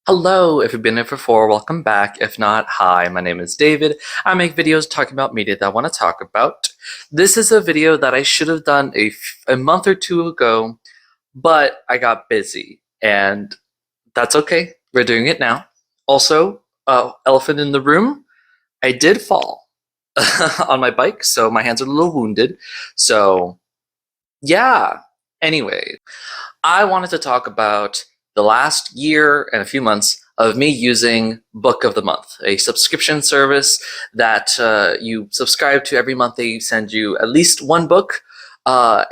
Hello, if you've been here before, welcome back. If not, hi, my name is David. I make videos talking about media that I want to talk about. This is a video that I should have done a month or two ago, but I got busy, and that's okay. We're doing it now. Also, elephant in the room, I did fall on my bike, so my hands are a little wounded. So, yeah. Anyway, I wanted to talk about the last year and a few months of me using Book of the Month, a subscription service that you subscribe to every month. They send you at least one book. I've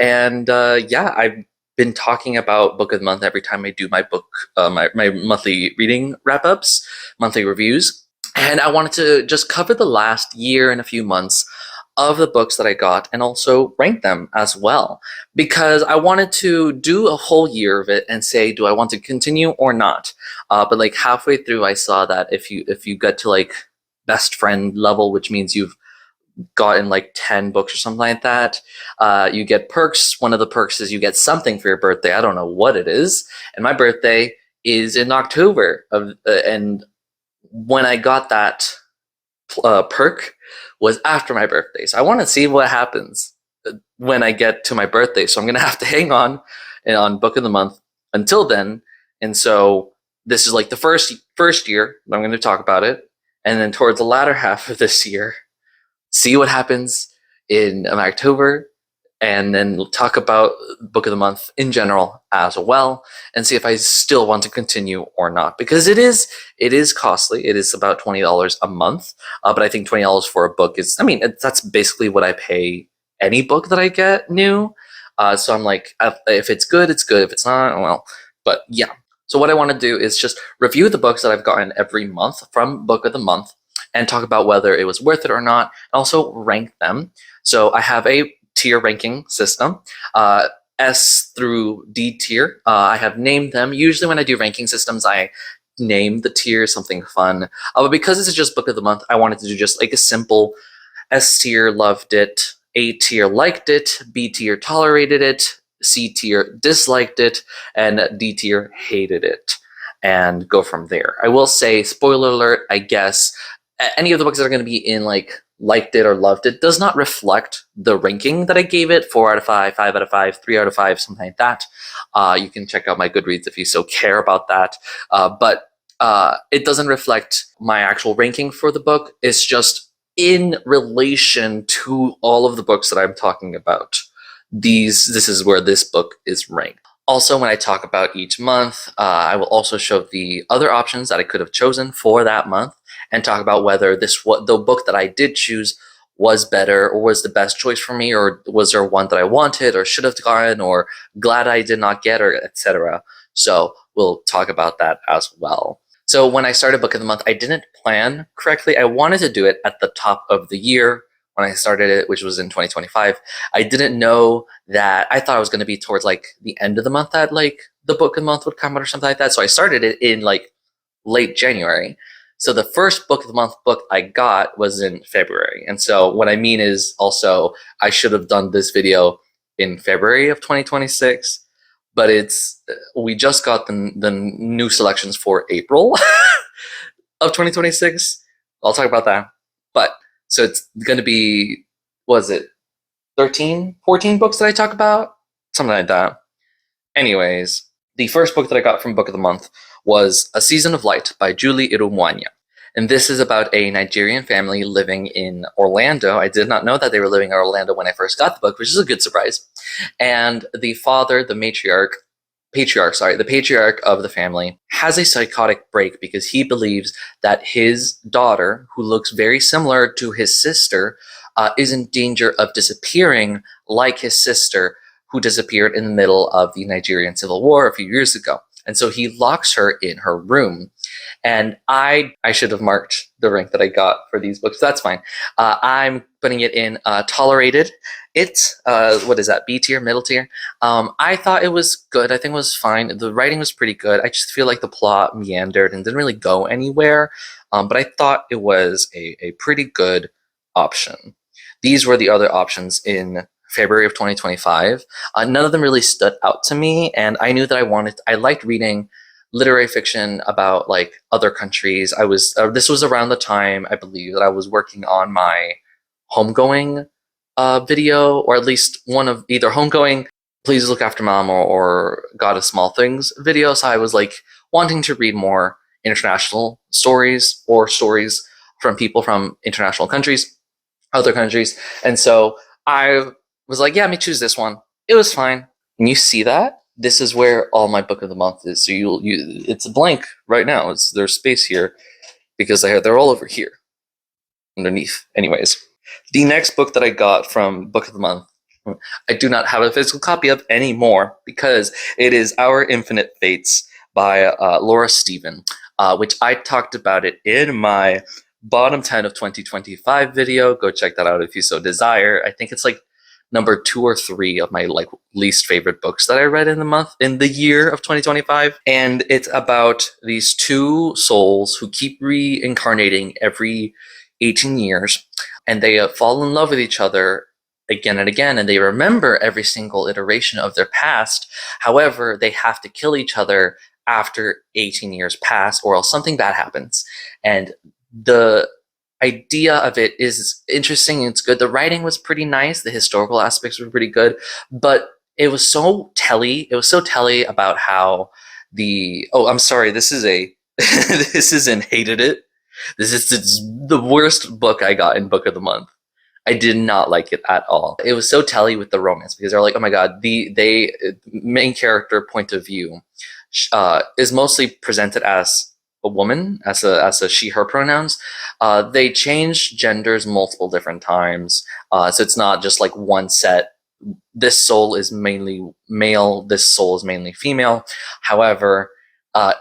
been talking about Book of the Month every time I do my book, my monthly reading wrap ups, monthly reviews. And I wanted to just cover the last year and a few months of the books that I got and also rank them as well, because I wanted to do a whole year of it and say, do I want to continue or not? But like halfway through, I saw that if you get to like best friend level, which means you've gotten like 10 books or something like that, you get perks. One of the perks is you get something for your birthday. I don't know what it is, and my birthday is in October and when I got that perk was after my birthday. So I want to see what happens when I get to my birthday. So I'm going to have to hang on Book of the Month until then. And so this is like the first year I'm going to talk about it. And then towards the latter half of this year, see what happens in October, and then we'll talk about Book of the Month in general as well, and see if I still want to continue or not, because it is costly. It is about $20 a month, but I think $20 for a book is, that's basically what I pay any book that I get new. So I'm like, if it's good, it's good. If it's not, well, but yeah. So what I want to do is just review the books that I've gotten every month from Book of the Month and talk about whether it was worth it or not, and also rank them. So I have a tier ranking system, S through D tier. I have named them. Usually when I do ranking systems, I name the tier something fun. But because this is just Book of the Month, I wanted to do just like a simple S tier, loved it, A tier, liked it, B tier, tolerated it, C tier, disliked it, and D tier, hated it, and go from there. I will say, spoiler alert, I guess, any of the books that are going to be in like liked it or loved it does not reflect the ranking that I gave it. 4 out of 5, 5 out of 5, 3 out of 5, something like that. You can check out my Goodreads if you so care about that. But it doesn't reflect my actual ranking for the book. It's just in relation to all of the books that I'm talking about. This is where this book is ranked. Also, when I talk about each month, I will also show the other options that I could have chosen for that month, and talk about whether the book that I did choose was better or was the best choice for me, or was there one that I wanted or should have gotten or glad I did not get, or etc. So we'll talk about that as well. So when I started Book of the Month, I didn't plan correctly. I wanted to do it at the top of the year when I started it, which was in 2025. I didn't know that. I thought it was going to be towards like the end of the month that like the Book of the Month would come out or something like that. So I started it in like late January. So the first Book of the Month book I got was in February. And so what I mean is also I should have done this video in February of 2026, but we just got the new selections for April of 2026. I'll talk about that. But so it's going to be, was it 13, 14 books that I talk about? Something like that. Anyways, the first book that I got from Book of the Month was A Season of Light by Julie Irumwanya. And this is about a Nigerian family living in Orlando. I did not know that they were living in Orlando when I first got the book, which is a good surprise. And the father, the patriarch of the family, has a psychotic break because he believes that his daughter, who looks very similar to his sister, is in danger of disappearing like his sister, who disappeared in the middle of the Nigerian Civil War a few years ago. And so he locks her in her room. And I should have marked the rank that I got for these books. That's fine. I'm putting it in tolerated. It's, what is that, B tier, middle tier? I thought it was good. I think it was fine. The writing was pretty good. I just feel like the plot meandered and didn't really go anywhere. But I thought it was a pretty good option. These were the other options in February of 2025. None of them really stood out to me, and I knew that I liked reading literary fiction about like other countries. I was this was around the time I believe that I was working on my homegoing video, or at least one of either homegoing, please look after mom, or God of Small Things video. So I was like wanting to read more international stories or stories from people from international countries, other countries. And so I was like, yeah, let me choose this one. It was fine. And you see that? This is where all my book of the month is. So it's blank right now. There's space here because they're all over here underneath. Anyways, the next book that I got from Book of the Month, I do not have a physical copy of anymore because it is Our Infinite Fates by Laura Steven, which I talked about it in my bottom 10 of 2025 video. Go check that out if you so desire. I think it's like number 2 or 3 of my like least favorite books that I read in the year of 2025. And it's about these two souls who keep reincarnating every 18 years, and they fall in love with each other again and again, and they remember every single iteration of their past. However, they have to kill each other after 18 years pass, or else something bad happens. And the idea of it is interesting. It's good. The writing was pretty nice. The historical aspects were pretty good, but it was so telly. It was so telly about how I'm sorry. This is this is in Hated It. This is the worst book I got in Book of the Month. I did not like it at all. It was so telly with the romance because they're like, oh my god, the main character point of view is mostly presented as a woman, as a she/her pronouns. They change genders multiple different times, so it's not just like one set. This soul is mainly male. This soul is mainly female. However, a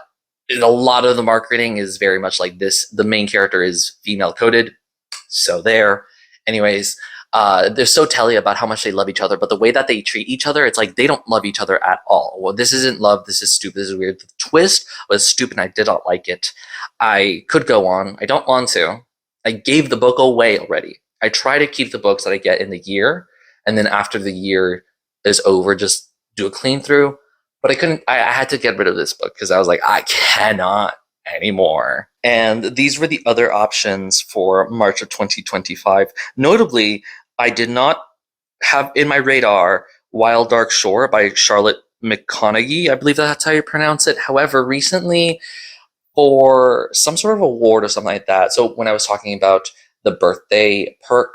lot of the marketing is very much like this. The main character is female coded, so there. Anyways, they're so telly about how much they love each other, but the way that they treat each other, it's like they don't love each other at all. Well, this isn't love. This is stupid. This is weird. The twist was stupid, and I did not like it. I could go on. I don't want to. I gave the book away already. I try to keep the books that I get in the year, and then after the year is over, just do a clean through. But I couldn't. I had to get rid of this book because I was like, I cannot anymore. And these were the other options for March of 2025. Notably, I did not have in my radar Wild Dark Shore by Charlotte McConaughey. I believe that's how you pronounce it. However, recently, for some sort of award or something like that, so when I was talking about the birthday perk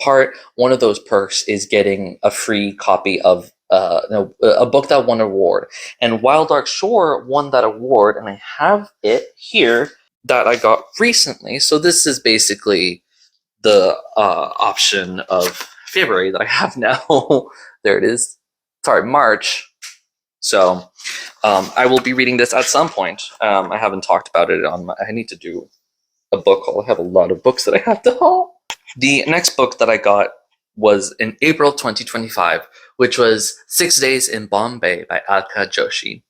part, one of those perks is getting a free copy of a book that won an award, and Wild Dark Shore won that award, and I have it here that I got recently. So this is basically the option of February that I have now. There it is. Sorry, March. So I will be reading this at some point. I haven't talked about it on I need to do a book haul. I have a lot of books that I have to haul. The next book that I got was in April 2025, which was 6 Days in Bombay by Alka Joshi.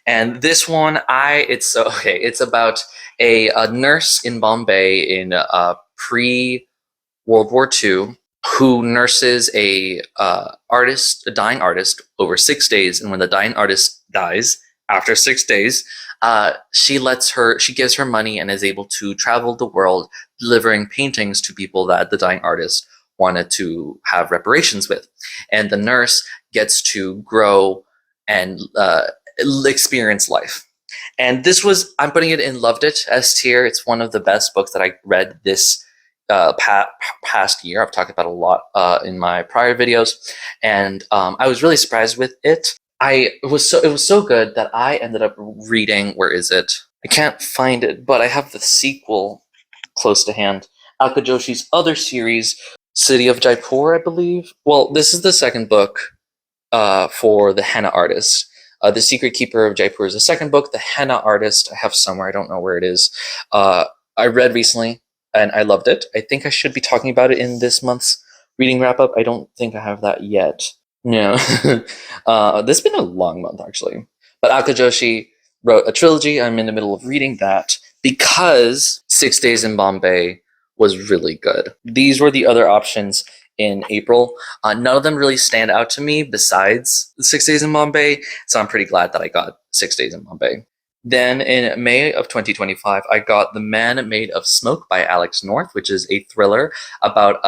And this one, it's about a nurse in Bombay in pre-World War II who nurses a dying artist over 6 days. And when the dying artist dies, after 6 days, she gives her money and is able to travel the world delivering paintings to people that the dying artist wanted to have reparations with. And the nurse gets to grow and experience life. And this was, I'm putting it in Loved It S tier. It's one of the best books that I read this past year. I've talked about a lot in my prior videos, and I was really surprised with it. It was so good that I ended up reading, where is it? I can't find it, but I have the sequel close to hand. Alka Joshi's other series, City of Jaipur, I believe. Well, this is the second book for The Henna Artist. The Secret Keeper of Jaipur is the second book. The Henna Artist, I have somewhere. I don't know where it is. I read recently, and I loved it. I think I should be talking about it in this month's reading wrap-up. I don't think I have that yet. No. This has been a long month, actually. But Alka Joshi wrote a trilogy. I'm in the middle of reading that because 6 Days in Bombay was really good. These were the other options in April. None of them really stand out to me besides 6 Days in Bombay, so I'm pretty glad that I got 6 Days in Bombay. Then in May of 2025, I got The Man Made of Smoke by Alex North, which is a thriller about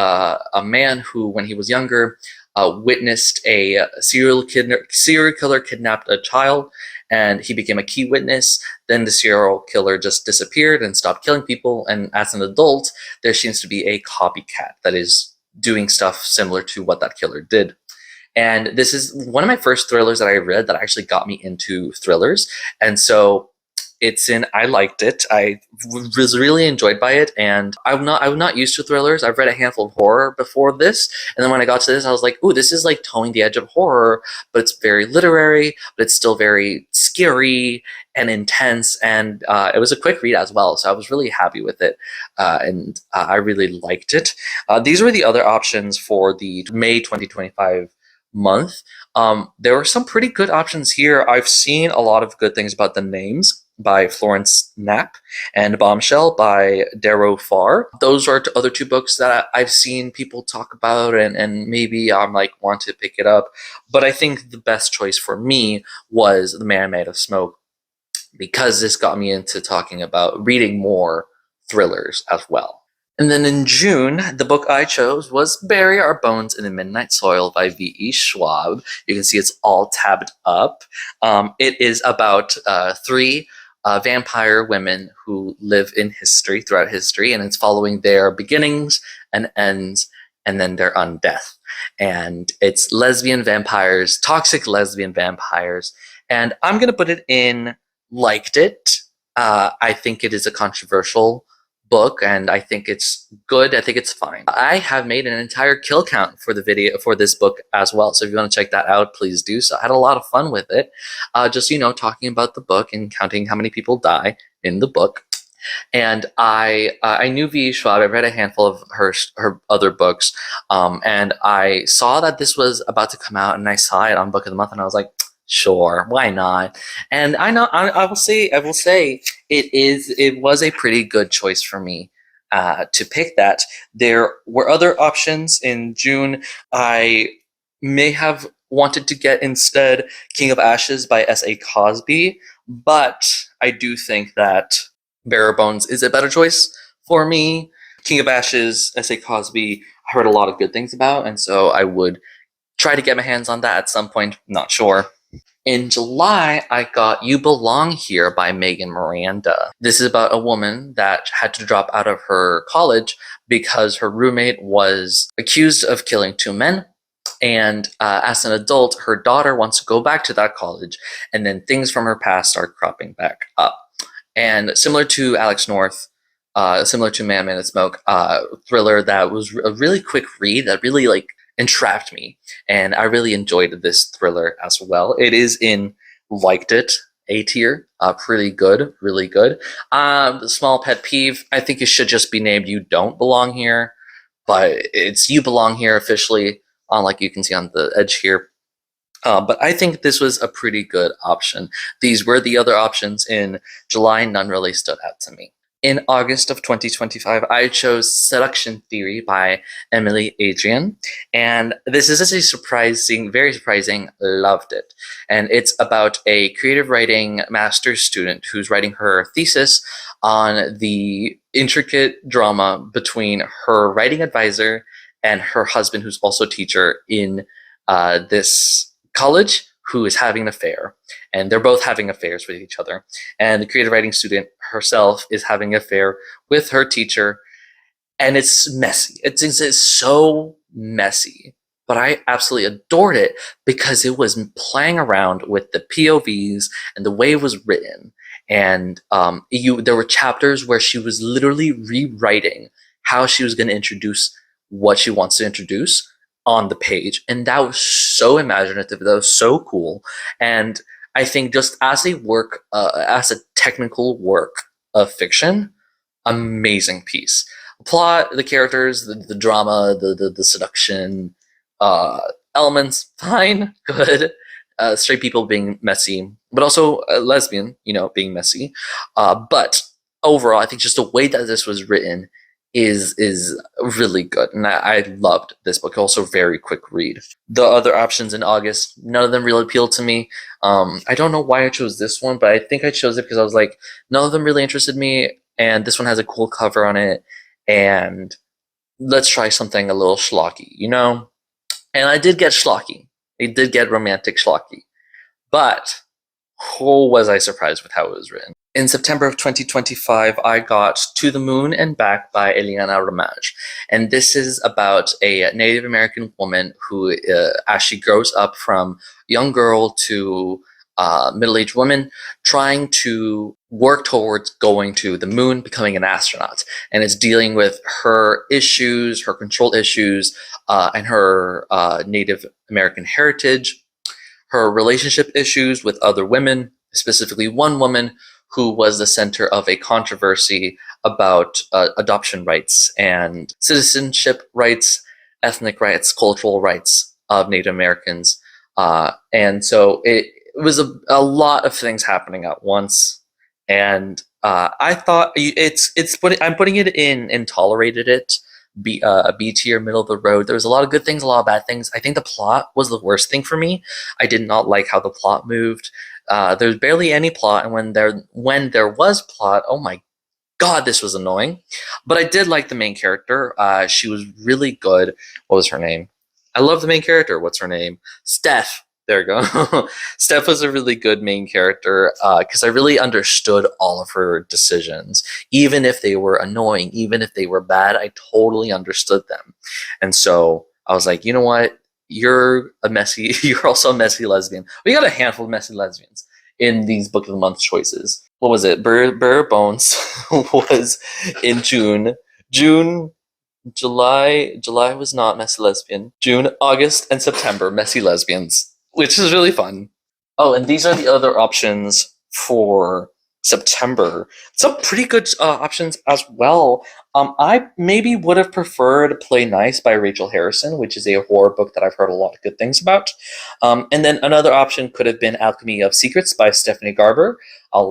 a man who, when he was younger, witnessed a serial killer kidnapped a child, and he became a key witness. Then the serial killer just disappeared and stopped killing people. And as an adult, there seems to be a copycat that is doing stuff similar to what that killer did. And this is one of my first thrillers that I read that actually got me into thrillers. And so I liked it. I was really enjoyed by it. And I'm not used to thrillers. I've read a handful of horror before this. And then when I got to this, I was like, ooh, this is like towing the edge of horror, but it's very literary, but it's still very scary and intense. And it was a quick read as well. So I was really happy with it. And I really liked it. These were the other options for the May 2025 month. There were some pretty good options here. I've seen a lot of good things about The Names by Florence Knapp and Bombshell by Darrow Farr. Those are other two books that I've seen people talk about, and maybe I'm like want to pick it up. But I think the best choice for me was The Man Made of Smoke, because this got me into talking about reading more thrillers as well. And then in June, the book I chose was Bury Our Bones in the Midnight Soil by V.E. Schwab. You can see it's all tabbed up. It is about three vampire women who live in history, throughout history, and it's following their beginnings and ends, and then their undeath. And it's lesbian vampires, toxic lesbian vampires. And I'm going to put it in liked it. I think it is a controversial book, and I think it's good. I think it's fine. I have made an entire kill count for the video for this book as well, so if you want to check that out, please do so. I had a lot of fun with it, just talking about the book and counting how many people die in the book. And I knew V.E. Schwab. I read a handful of her other books, and I saw that this was about to come out, and I saw it on Book of the Month, and I was like, sure, why not? And I will say it was a pretty good choice for me to pick that. There were other options in June. I may have wanted to get instead King of Ashes by S.A. Cosby, but I do think that Bare Bones is a better choice for me. King of Ashes, S.A. Cosby, I heard a lot of good things about, and so I would try to get my hands on that at some point. Not sure. In July, I got You Belong Here by Megan Miranda. This is about a woman that had to drop out of her college because her roommate was accused of killing two men. And as an adult, her daughter wants to go back to that college, and then things from her past start cropping back up. And similar to Alex North, similar to Man Made of Smoke, thriller that was a really quick read that really entrapped me, and I really enjoyed this thriller as well. It is in liked it, A tier, pretty good, really good. Small pet peeve, I think it should just be named You Don't Belong Here, but it's You Belong Here officially, like you can see on the edge here. But I think this was a pretty good option. These were the other options in July, none really stood out to me. In August of 2025, I chose Seduction Theory by Emily Adrian. And this is very surprising, loved it. And it's about a creative writing master's student who's writing her thesis on the intricate drama between her writing advisor and her husband, who's also a teacher in this college, who is having an affair, and they're both having affairs with each other. And the creative writing student herself is having an affair with her teacher, and it's messy. It's so messy, but I absolutely adored it because it was playing around with the POVs and the way it was written. And there were chapters where she was literally rewriting how she was going to introduce what she wants to introduce on the page, and that was so imaginative. That was so cool. And I think just as a work, as a technical work of fiction, amazing piece. Plot, the characters, the drama, the seduction elements, fine, good. Straight people being messy, but also lesbian, being messy. But overall, I think just the way that this was written is really good, and I loved this book. Also, very quick read. The other options in August, none of them really appealed to me. I don't know why I chose this one, but I think I chose it because I was like, none of them really interested me, and this one has a cool cover on it, and let's try something a little schlocky, you know? And I did get schlocky. I did get romantic schlocky. But oh, was I surprised with how it was written. In September of 2025, I got To the Moon and Back by Eliana Ramage. And this is about a Native American woman who, as she grows up from young girl to middle-aged woman, trying to work towards going to the moon, becoming an astronaut. And it's dealing with her issues, her control issues, and her Native American heritage, her relationship issues with other women, specifically one woman who was the center of a controversy about adoption rights and citizenship rights, ethnic rights, cultural rights of Native Americans. And so it was a lot of things happening at once. And I thought I'm putting it in tolerated it. A B tier, middle of the road. There was a lot of good things, a lot of bad things. I think the plot was the worst thing for me. I did not like how the plot moved. There's barely any plot, and when there was plot, oh my god, this was annoying. But I did like the main character. She was really good. What was her name? I love the main character. What's her name? Steph. There you go. Steph was a really good main character because I really understood all of her decisions. Even if they were annoying, even if they were bad, I totally understood them. And so I was like, you know what? You're also a messy lesbian. We got a handful of messy lesbians in these Book of the Month choices. What was it? Bare Bones was in June. July was not messy lesbian. June, August, and September, messy lesbians, which is really fun. Oh, and these are the other options for September. Some pretty good options as well. I maybe would have preferred Play Nice by Rachel Harrison, which is a horror book that I've heard a lot of good things about. And then another option could have been Alchemy of Secrets by Stephanie Garber. A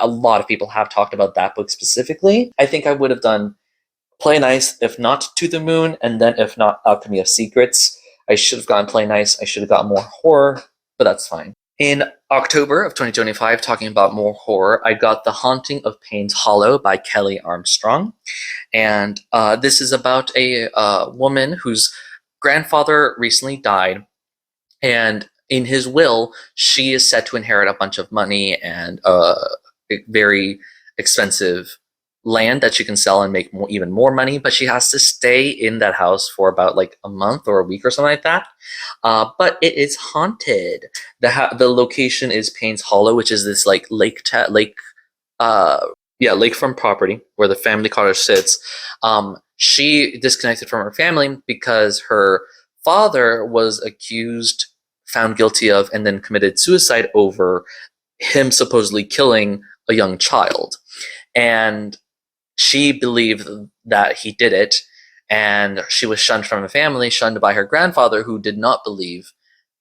lot of people have talked about that book specifically. I think I would have done Play Nice, if not To the Moon, and then if not Alchemy of Secrets. I should have gotten Play Nice. I should have gotten more horror, but that's fine. In October of 2025, talking about more horror, I got The Haunting of Payne's Hollow by Kelly Armstrong. And this is about a woman whose grandfather recently died. And in his will, she is set to inherit a bunch of money and very expensive land that she can sell and make even more money, but she has to stay in that house for about like a month or a week or something like that. But it is haunted. The location is Payne's Hollow, which is this like lakefront property where the family cottage sits. She disconnected from her family because her father was found guilty of, and then committed suicide over him supposedly killing a young child. And she believed that he did it, and she was shunned from her family, shunned by her grandfather, who did not believe,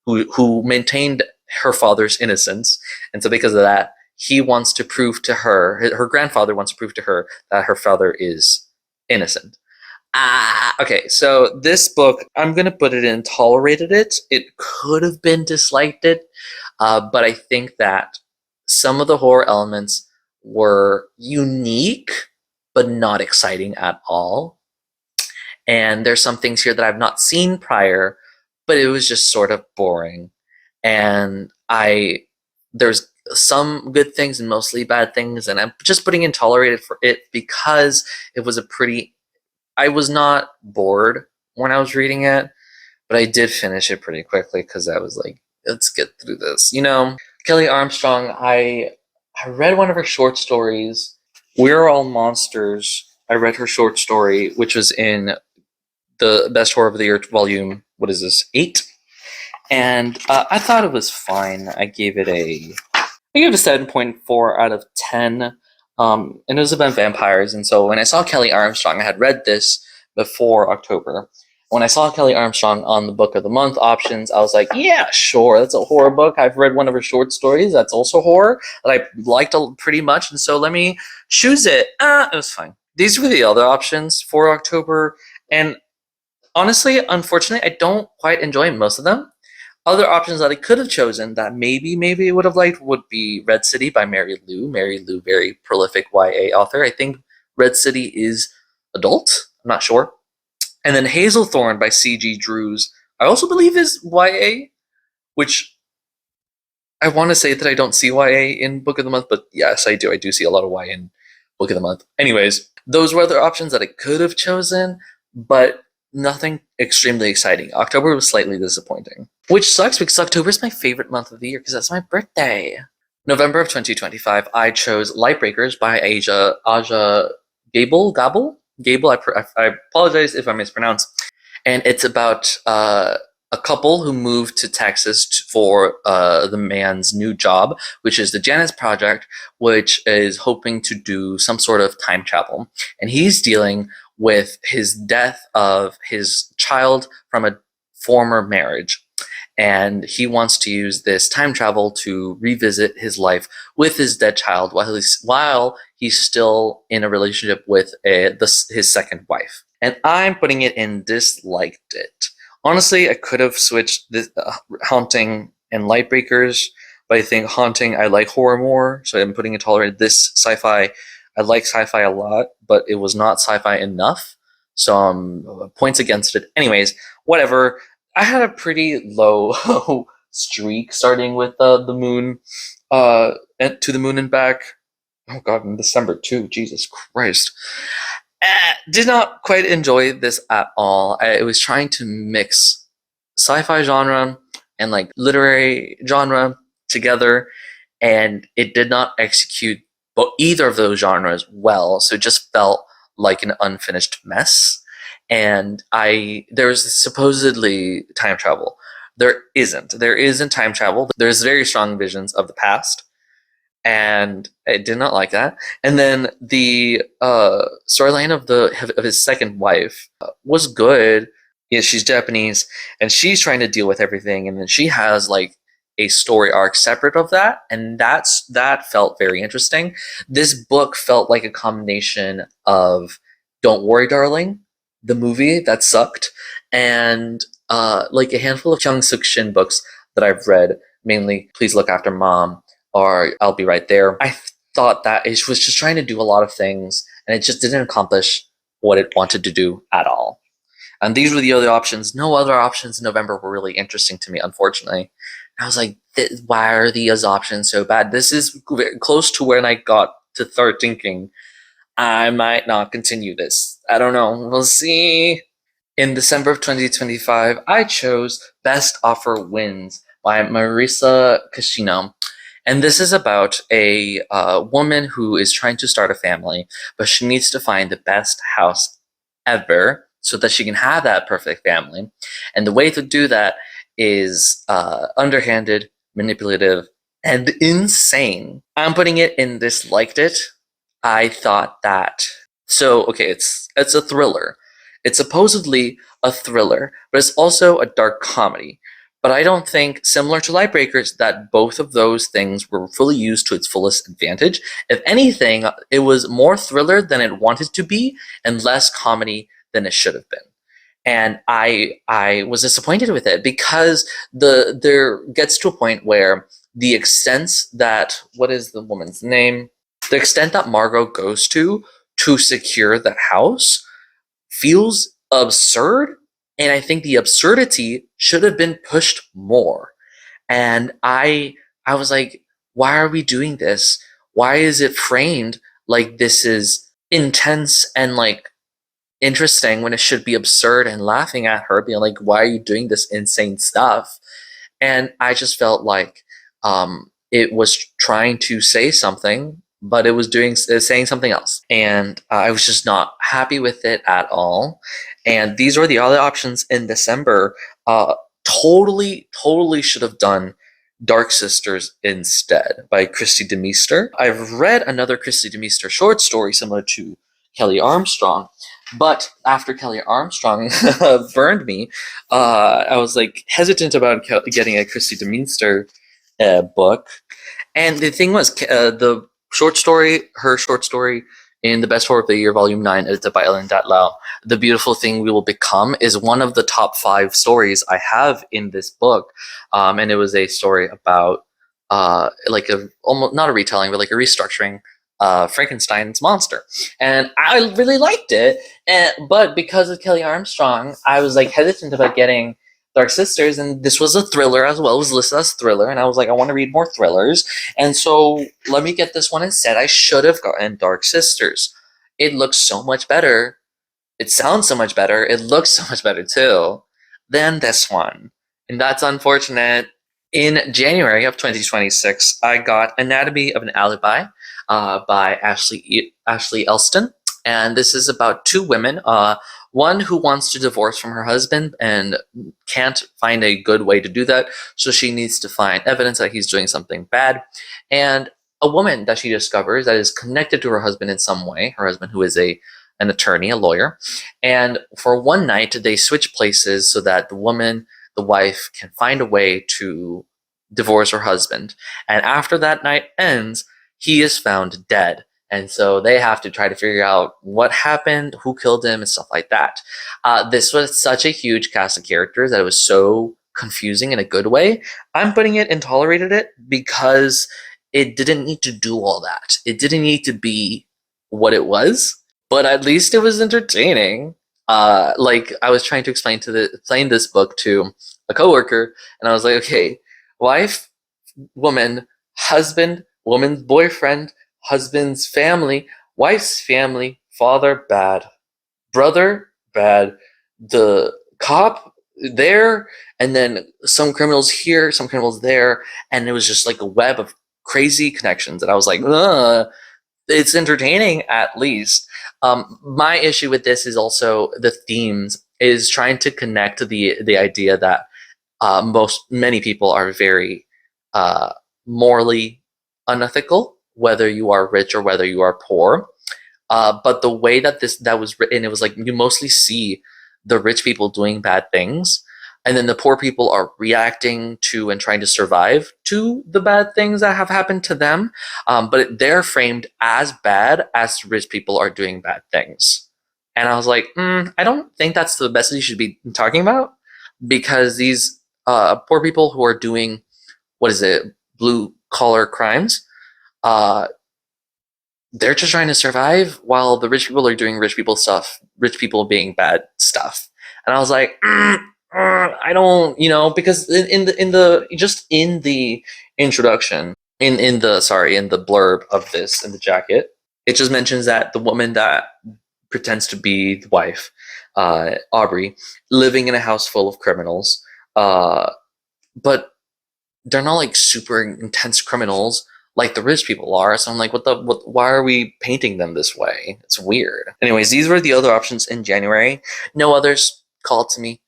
who maintained her father's innocence. And so because of that, he wants to prove to her grandfather wants to prove to her that her father is innocent. Okay, so this book, I'm going to put it in tolerated it. It could have been disliked it, but I think that some of the horror elements were unique, but not exciting at all. And there's some things here that I've not seen prior, but it was just sort of boring. And there's some good things and mostly bad things, and I'm just putting in tolerated for it because it was I was not bored when I was reading it, but I did finish it pretty quickly because I was like, let's get through this. You know, Kelly Armstrong, I read one of her short stories, We're All Monsters. I read her short story, which was in the Best Horror of the Year volume, 8? And I thought it was fine. I gave it a 7.4 out of 10. And it was about vampires. And so when I saw Kelly Armstrong, I had read this before October. When I saw Kelly Armstrong on the Book of the Month options, I was like, yeah, sure, that's a horror book. I've read one of her short stories that's also horror that I liked pretty much, and so let me choose it. It was fine. these were the other options for October, and honestly, unfortunately, I don't quite enjoy most of them. Other options that I could have chosen that maybe would have liked would be Red City by Mary Lou. Mary Lou, very prolific YA author. I think Red City is adult. I'm not sure. And then Hazelthorn by C.G. Drews, I also believe is YA, which I want to say that I don't see YA in Book of the Month, but yes, I do. I do see a lot of YA in Book of the Month. Anyways, those were other options that I could have chosen, but nothing extremely exciting. October was slightly disappointing, which sucks because October is my favorite month of the year because that's my birthday. November of 2025, I chose Lightbreakers by Aja Gable. I apologize if I mispronounce. And it's about a couple who moved to Texas for the man's new job, which is the Janus Project, which is hoping to do some sort of time travel. And he's dealing with his death of his child from a former marriage. And he wants to use this time travel to revisit his life with his dead child while he's still in a relationship with his second wife. And I'm putting it in disliked it. Honestly, I could have switched this, Haunting and Lightbreakers, but I think Haunting, I like horror more, so I'm putting it tolerate. This sci-fi, I like sci-fi a lot, but it was not sci-fi enough, so points against it. Anyways, whatever. I had a pretty low streak starting with the moon, to the moon and back. Oh god, in December too. Jesus Christ. Did not quite enjoy this at all. I was trying to mix sci-fi genre and like literary genre together, and it did not execute either of those genres well. So it just felt like an unfinished mess. And there's supposedly time travel. There isn't. There isn't time travel. There's very strong visions of the past, and I did not like that. And then the storyline of his second wife was good. Yeah, she's Japanese, and she's trying to deal with everything, and then she has like a story arc separate of that, and that felt very interesting. This book felt like a combination of Don't Worry, Darling, the movie that sucked, and like a handful of Chung Suk Shin books that I've read, mainly Please Look After Mom or I'll Be Right There. I thought that it was just trying to do a lot of things, and it just didn't accomplish what it wanted to do at all. And these were the other options. No other options in November were really interesting to me, unfortunately. And I was like, why are these options so bad? This is close to when I got to start thinking, I might not continue this. I don't know. We'll see. In December of 2025, I chose Best Offer Wins by Marisa Kashino. And this is about a woman who is trying to start a family, but she needs to find the best house ever so that she can have that perfect family. And the way to do that is underhanded, manipulative, and insane. I'm putting it in disliked it. I thought that. So, okay, it's a thriller. It's supposedly a thriller, but it's also a dark comedy. But I don't think, similar to Lightbreakers, that both of those things were fully used to its fullest advantage. If anything, it was more thriller than it wanted to be, and less comedy than it should have been. And I was disappointed with it because there gets to a point where the extent that, what is the woman's name? The extent that Margot goes to secure that house feels absurd, and I think the absurdity should have been pushed more. And I was like, why are we doing this? Why is it framed like this is intense and like interesting when it should be absurd and laughing at her, being like, why are you doing this insane stuff? And I just felt like it was trying to say something, but it was saying something else, and I was just not happy with it at all. And these were the other options in December. Totally should have done Dark Sisters instead by Christy Demeester. I've read another Christy Demeester short story similar to Kelly Armstrong, but after Kelly Armstrong burned me, I was like hesitant about getting a Christy Demeester book. And the thing was, her short story in the best horror of the year, Volume 9, edited by Ellen Datlow. The Beautiful Thing We Will Become is one of the top 5 stories I have in this book. And it was a story about like a almost not a retelling, but like a restructuring Frankenstein's monster, and I really liked it. But because of Kelly Armstrong, I was like hesitant about getting Dark Sisters, and this was a thriller as well. It was listed as thriller, and I was like, I want to read more thrillers, and so let me get this one instead. I should have gotten Dark Sisters. It looks so much better. It sounds so much better. It looks so much better too than this one, and that's unfortunate. In January of 2026, I got Anatomy of an Alibi by Ashley Elston, and this is about two women. One who wants to divorce from her husband and can't find a good way to do that, so she needs to find evidence that he's doing something bad, and a woman that she discovers that is connected to her husband in some way. Her husband, who is an attorney, a lawyer, and for one night they switch places so that the wife, can find a way to divorce her husband. And after that night ends, he is found dead. And so they have to try to figure out what happened, who killed him, and stuff like that. This was such a huge cast of characters that it was so confusing in a good way. I'm putting it and tolerated it because it didn't need to do all that. It didn't need to be what it was, but at least it was entertaining. Like I was trying to explain this book to a coworker, and I was like, okay, wife, woman, husband, woman's boyfriend, husband's family, wife's family, father, bad, brother, bad, the cop there, and then some criminals here, some criminals there, and it was just like a web of crazy connections. And I was like, ugh, it's entertaining at least. My issue with this is also the themes, is trying to connect to the idea that many people are very morally unethical, whether you are rich or whether you are poor. But the way that was written, it was like you mostly see the rich people doing bad things, and then the poor people are reacting to and trying to survive to the bad things that have happened to them. But they're framed as bad as rich people are doing bad things. And I was like, I don't think that's the message you should be talking about, because these poor people who are doing, what is it, blue collar crimes, they're just trying to survive, while the rich people are doing rich people stuff, rich people being bad stuff. And I was like, I don't, because in the introduction, in the blurb of this, in the jacket, it just mentions that the woman that pretends to be the wife, Aubrey, living in a house full of criminals, but they're not like super intense criminals like the rich people are. So I'm like, why are we painting them this way? It's weird. Anyways, these were the other options in January. No others called to me.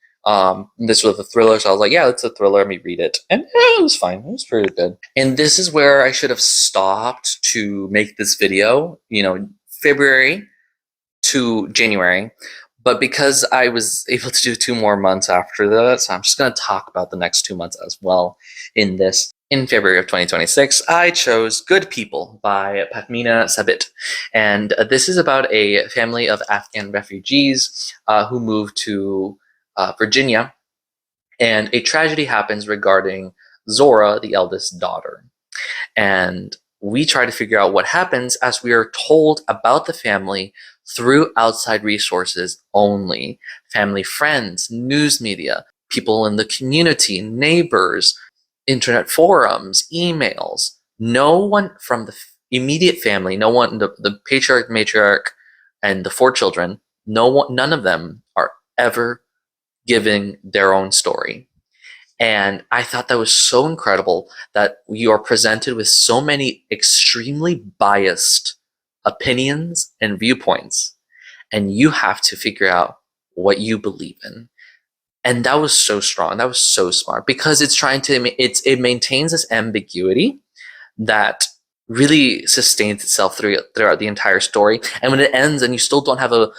This was a thriller, so I was like, yeah, it's a thriller, let me read it. And it was fine. It was pretty good. And this is where I should have stopped to make this video, February to January. But because I was able to do 2 more months after that, so I'm just going to talk about the next 2 months as well in this. In February of 2026, I chose Good People by Padmina Sabit. And this is about a family of Afghan refugees who moved to Virginia. And a tragedy happens regarding Zora, the eldest daughter. And we try to figure out what happens as we are told about the family through outside resources only. Family, friends, news media, people in the community, neighbors, internet forums, emails. No one from the immediate family, no one, the patriarch, matriarch, and the 4 children, none of them are ever giving their own story. And I thought that was so incredible that you are presented with so many extremely biased opinions and viewpoints, and you have to figure out what you believe in. And that was so strong. That was so smart, because it maintains this ambiguity that really sustains itself throughout the entire story. And when it ends and you still don't have a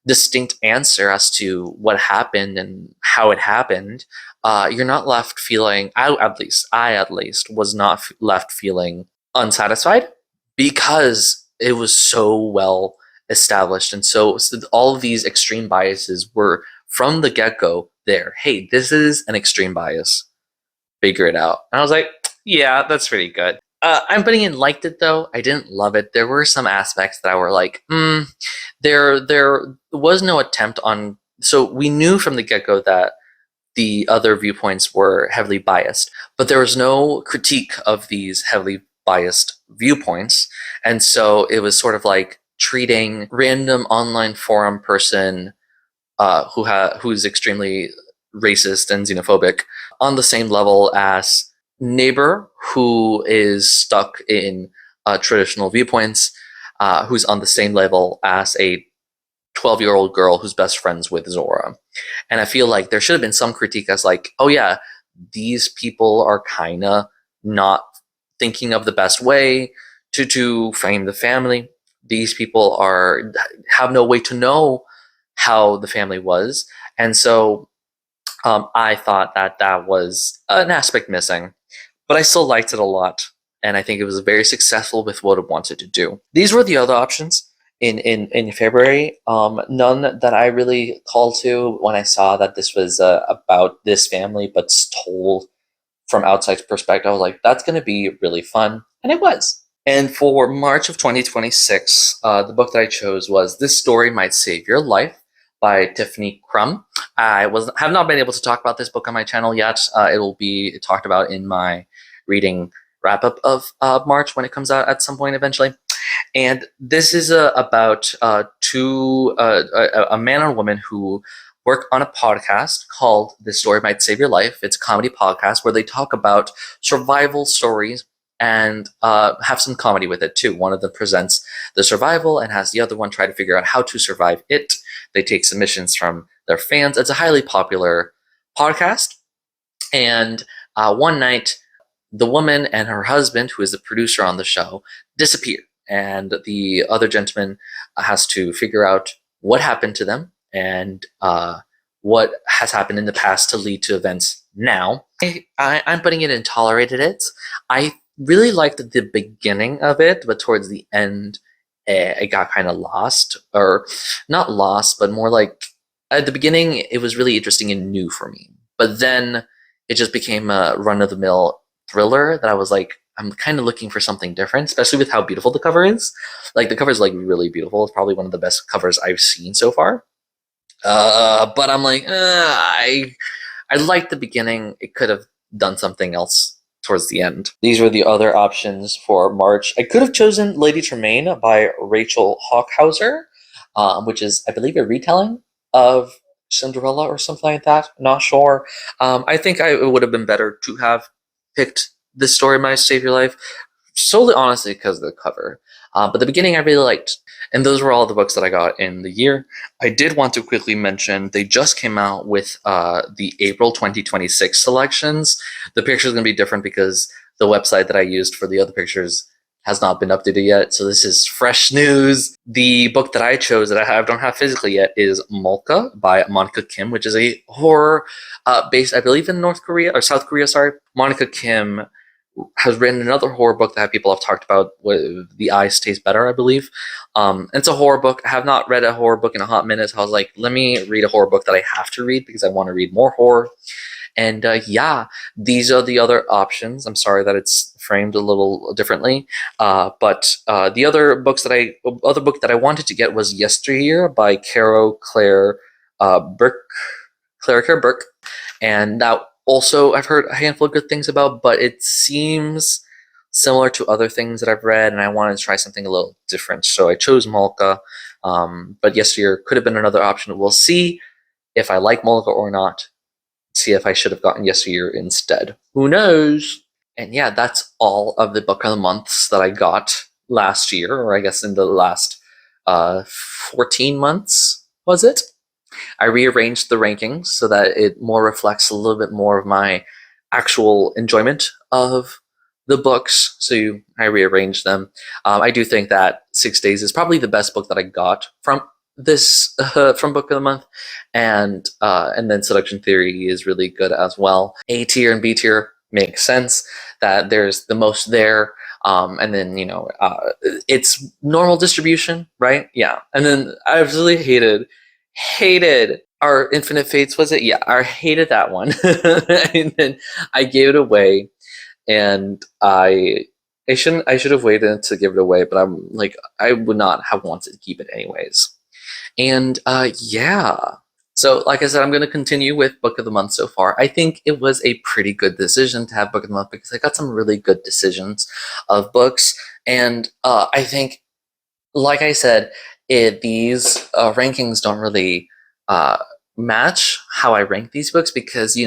distinct answer as to what happened and how it happened, you're not left feeling, I at least was not left feeling unsatisfied, because it was so well established. And so all of these extreme biases were from the get-go there. Hey, this is an extreme bias. Figure it out. And I was like, yeah, that's pretty good. I'm putting in liked it though. I didn't love it. There were some aspects that I were like, there was no attempt on. So we knew from the get-go that the other viewpoints were heavily biased, but there was no critique of these heavily biased viewpoints. And so it was sort of like treating random online forum person who's extremely racist and xenophobic on the same level as neighbor who is stuck in traditional viewpoints, who's on the same level as a 12-year-old girl who's best friends with Zora. And I feel like there should have been some critique as like, oh yeah, these people are kind of not thinking of the best way to frame the family. These people have no way to know how the family was. And so I thought that was an aspect missing, but I still liked it a lot. And I think it was very successful with what it wanted to do. These were the other options in February. None that I really called to when I saw that this was about this family, but told from outside perspective. I was like, that's going to be really fun. And it was. And for March of 2026, the book that I chose was This Story Might Save Your Life by Tiffany Crum. I have not been able to talk about this book on my channel yet. It will be talked about in my reading wrap-up of March when it comes out at some point eventually. And this is about a man and a woman who work on a podcast called This Story Might Save Your Life. It's a comedy podcast where they talk about survival stories and have some comedy with it too. One of them presents the survival and has the other one try to figure out how to survive it. They take submissions from their fans. It's a highly popular podcast. And one night, the woman and her husband, who is the producer on the show, disappear. And the other gentleman has to figure out what happened to them and what has happened in the past to lead to events now. I'm putting it in tolerated it. I really liked the beginning of it, but towards the end, it got kind of lost. Or not lost, but more like at the beginning, it was really interesting and new for me. But then it just became a run-of-the-mill thriller that I was like, I'm kind of looking for something different, especially with how beautiful the cover is. Like, the cover is like really beautiful. It's probably one of the best covers I've seen so far. But I'm like, I liked the beginning. It could have done something else towards the end. These were the other options for March. I could have chosen Lady Tremaine by Rachel Hawkhauser, which is, I believe, a retelling of Cinderella or something like that. Not sure. I think it would have been better to have picked This Story Might Save Your Life, solely honestly because of the cover. But the beginning I really liked. And those were all the books that I got in the year. I did want to quickly mention they just came out with the April 2026 selections. The picture is going to be different because the website that I used for the other pictures has not been updated yet. So this is fresh news. The book that I chose that I don't have physically yet is Molka by Monica Kim, which is a horror based, I believe, in North Korea or South Korea. Sorry, Monica Kim has written another horror book that people have talked about. The Eyes Taste Better, I believe. It's a horror book. I have not read a horror book in a hot minute. So I was like, let me read a horror book that I have to read because I want to read more horror. And yeah, these are the other options. I'm sorry that it's framed a little differently. But the other book that I wanted to get was Yesteryear by Claire Care Burke. And that also I've heard a handful of good things about, but it seems similar to other things that I've read, and I wanted to try something a little different. So I chose Molka, but Yesteryear could have been another option. We'll see if I like Molka or not. See if I should have gotten Yesteryear instead. Who knows? And yeah, that's all of the book of the months that I got last year, or I guess in the last 14 months, was it? I rearranged the rankings so that it more reflects a little bit more of my actual enjoyment of the books. So I rearranged them. I do think that 6 Days is probably the best book that I got from this from Book of the Month, and then Seduction Theory is really good as well. A tier and B tier makes sense that there's the most there. And then it's normal distribution, right? Yeah. And then I absolutely hated our Infinite Fates, was it? Yeah, I hated that one. And then I gave it away, and I should have waited to give it away, but I'm like, I would not have wanted to keep it anyways. And yeah. So, like I said, I'm going to continue with Book of the Month so far. I think it was a pretty good decision to have Book of the Month because I got some really good decisions of books. And I think, like I said, these rankings don't really uh, match how I rank these books because,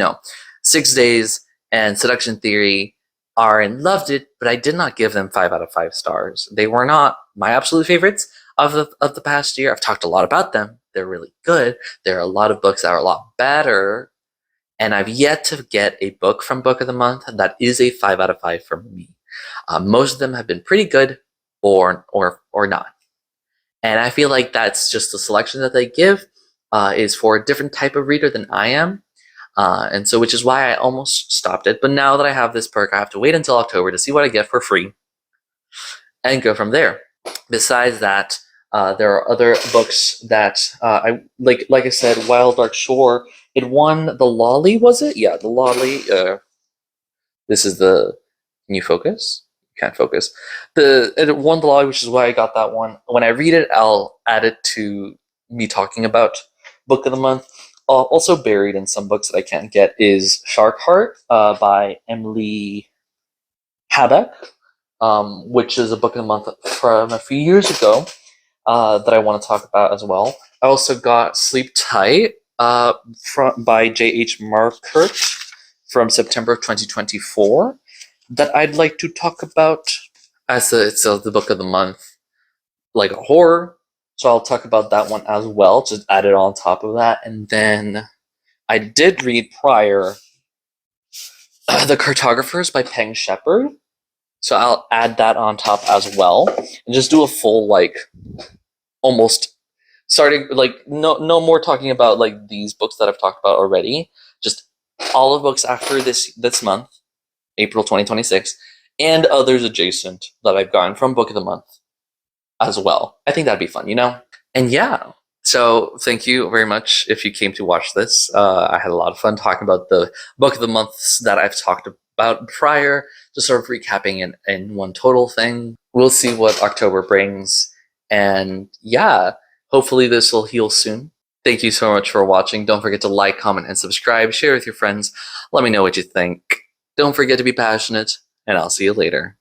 6 Days and Seduction Theory are and loved it, but I did not give them 5 out of 5 stars. They were not my absolute favorites of the past year. I've talked a lot about them. They're really good. There are a lot of books that are a lot better, and I've yet to get a book from Book of the Month that is a 5 out of 5 for me. Most of them have been pretty good, or not. And I feel like that's just the selection that they give is for a different type of reader than I am. And so, which is why I almost stopped it. But now that I have this perk, I have to wait until October to see what I get for free and go from there. Besides that, there are other books that I like. Like I said, Wild Dark Shore. It won the Lolly, was it? Yeah, the Lolly. This is the. Can you focus? Can't focus. It won the Lolly, which is why I got that one. When I read it, I'll add it to me talking about Book of the Month. Also buried in some books that I can't get is Shark Heart by Emily Haddock, which is a Book of the Month from a few years ago that I want to talk about as well. I also got Sleep Tight by J.H. Markert from September 2024 that I'd like to talk about as it's the Book of the Month, like a horror. So I'll talk about that one as well, just add it on top of that. And then I did read prior The Cartographers by Peng Shepherd. So I'll add that on top as well. And just do a full, almost starting, no more talking about, these books that I've talked about already. Just all of books after this month, April 2026, and others adjacent that I've gotten from Book of the Month as well. I think that'd be fun, And yeah, so thank you very much if you came to watch this. I had a lot of fun talking about the Book of the Months that I've talked about prior, just sort of recapping in one total thing. We'll see what October brings. And yeah, hopefully this will heal soon. Thank you so much for watching. Don't forget to like, comment, and subscribe. Share with your friends. Let me know what you think. Don't forget to be passionate, and I'll see you later.